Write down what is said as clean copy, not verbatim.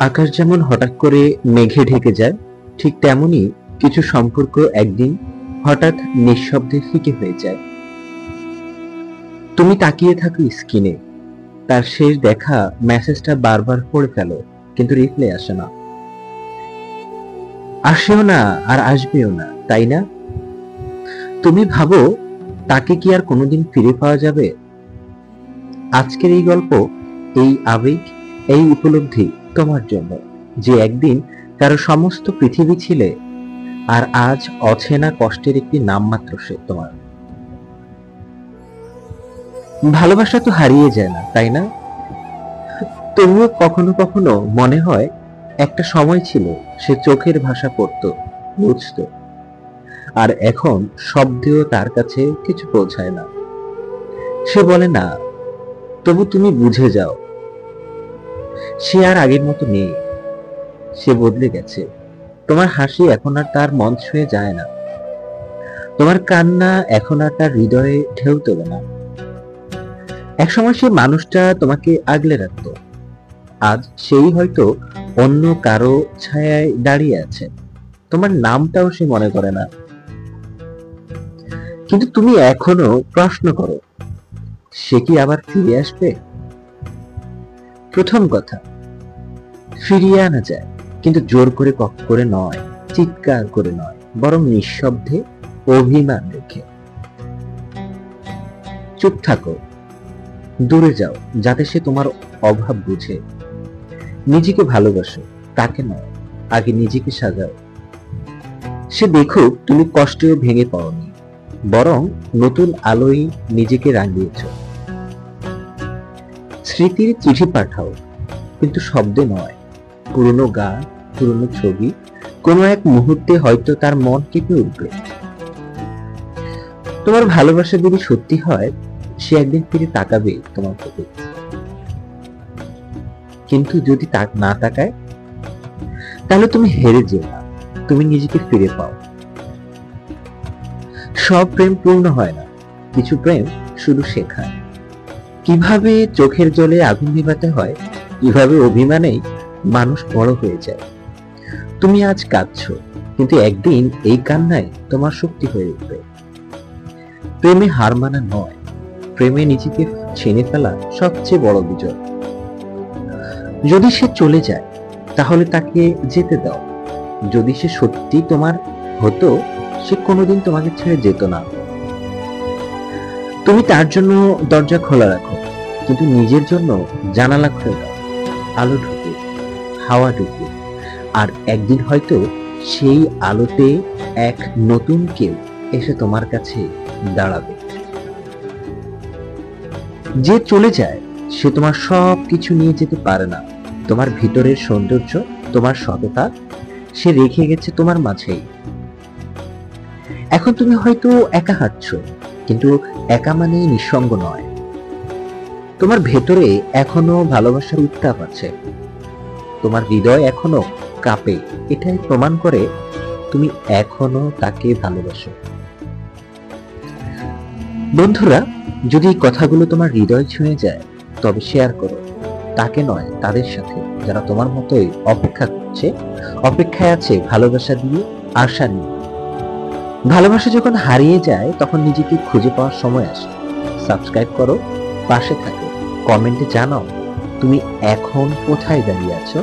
আকাশ যেমন হঠাৎ করে মেঘে ঢেকে যায়, ঠিক তেমনই কিছু সম্পর্ক একদিন হঠাৎ নিঃশব্দে ফিকে হয়ে যায়। তুমি তাকিয়ে থাকো স্ক্রিনে, তার শেষ দেখা মেসেজটা বারবার পড়ে ফেলো, কিন্তু রিপ্লাই আসে না। আসেও না, আর আসবেও না, তাই না? তুমি ভাবো তাকে কি আর কোনোদিন ফিরে পাওয়া যাবে? আজকের এই গল্প, এই আবেগ, এই উপলব্ধি তোমার জন্য, যে একদিন কারো সমস্ত পৃথিবী ছিলে, আর আজ অচেনা কষ্টের একটি নামমাত্র সে তোমার। ভালোবাসা তো হারিয়ে যায় না, তাই না? তবুও কখনো কখনো মনে হয় একটা সময় ছিল সে চোখের ভাষা পড়তো, বুঝতো, আর এখন শব্দেও তার কাছে কিছু পৌঁছায় না। সে বলে না, তবু তুমি বুঝে যাও। সে আর আগের মতো নেই, সে বদলে গেছে। তোমার হাসি এখন আর তার মন ছুঁয়ে যায় না, তোমার কান্না এখন আর তার হৃদয়ে ঢেউ তোলে না। একসময় সেই মানুষটা তোমাকে আগলে রাখতো, আজ সেই হয়তো অন্য কারো ছায়ায় দাঁড়িয়ে আছে, তোমার নামটাও সে মনে করে না। কিন্তু তুমি এখনো প্রশ্ন করো, সে কি আবার ফিরে আসবে? প্রথম কথা, ফিরিয়ে আনা যায়, কিন্তু জোর করে করে নয়, চিৎকার করে নয়, বরং নিঃশব্দে, অভিমান রেখে। চুপ থাকো, দূরে যাও, যাতে সে তোমার অভাব বুঝে। নিজেকে ভালোবাসো, তাকে নয়, আগে নিজেকে সাজাও। সে দেখুক তুমি কষ্টেও ভেঙে পাওনি, বরং নতুন আলোয় নিজেকে রাঙিয়েছ। স্মৃতির চিঠি পাঠাও, কিন্তু শব্দে নয়, পুরনো গান, পুরনো ছবি, কোনো এক মুহূর্তে হয়তো তার মন কেঁপে উঠবে। তোমার ভালোবাসা যদি সত্যি হয়, সে একদিন ফিরে তাকাবে তোমার প্রতি। কিন্তু যদি না তাকায়, তাহলে তুমি হেরে যেও না, তুমি নিজেকে ফিরে পাও। সব প্রেম পূর্ণ হয় না, কিছু প্রেম শুধু শেখায় কিভাবে চোখের জলে আগুন নিভাতে হয়, কিভাবে অভিমানেই মানুষ বড় হয়ে যায়। তুমি আজ কাঁদছো, কিন্তু একদিন এই কান্নায় তোমার শক্তি হয়ে উঠবে। প্রেমে হার মানা নয়, প্রেমে নিজেকে ছেনে ফেলা সবচেয়ে বড় বিজয়। যদি সে চলে যায়, তাহলে তাকে যেতে দাও। যদি সে সত্যি তোমার হতো, সে কোনোদিন তোমাকে ছেড়ে যেত না। তুমি তার জন্য দরজা খোলা রাখো, কিন্তু নিজের জন্য জানালা খুলে দাও। আলো ঢুকে, হাওয়া ঢুকে, আর একদিন হয়তো সেই আলোতে এক নতুন কেউ এসে তোমার কাছে দাঁড়াবে। যে চলে যায়, সে তোমার সব কিছু নিয়ে যেতে পারে না। তোমার ভিতরের সৌন্দর্য, তোমার সততা, সে রেখে গেছে তোমার মাঝেই। এখন তুমি হয়তো একা হাঁটছো, কিন্তু একা মানে নিঃসঙ্গ নয়। তোমার ভেতরে এখনো ভালোবাসার উত্তাপ আছে, তোমার হৃদয় এখনো কাঁপে, এটাই প্রমাণ করে তুমি এখনো তাকে ভালোবাসো। বন্ধুরা, যদি এই কথাগুলো তোমার হৃদয় ছুঁয়ে যায়, তবে শেয়ার করো, তাকে নয়, তাদের সাথে, যারা তোমার মতোই অপেক্ষা করছে, অপেক্ষায় আছে ভালোবাসা দিয়ে, আশা নিয়ে। ভালোবাসা যখন হারিয়ে যায়, তখন নিজেকে খুঁজে পাওয়ার সময় আসে। সাবস্ক্রাইব করো, পাশে থাকো, কমেন্টে জানাও তুমি এখন কোথায় দাঁড়িয়ে আছো।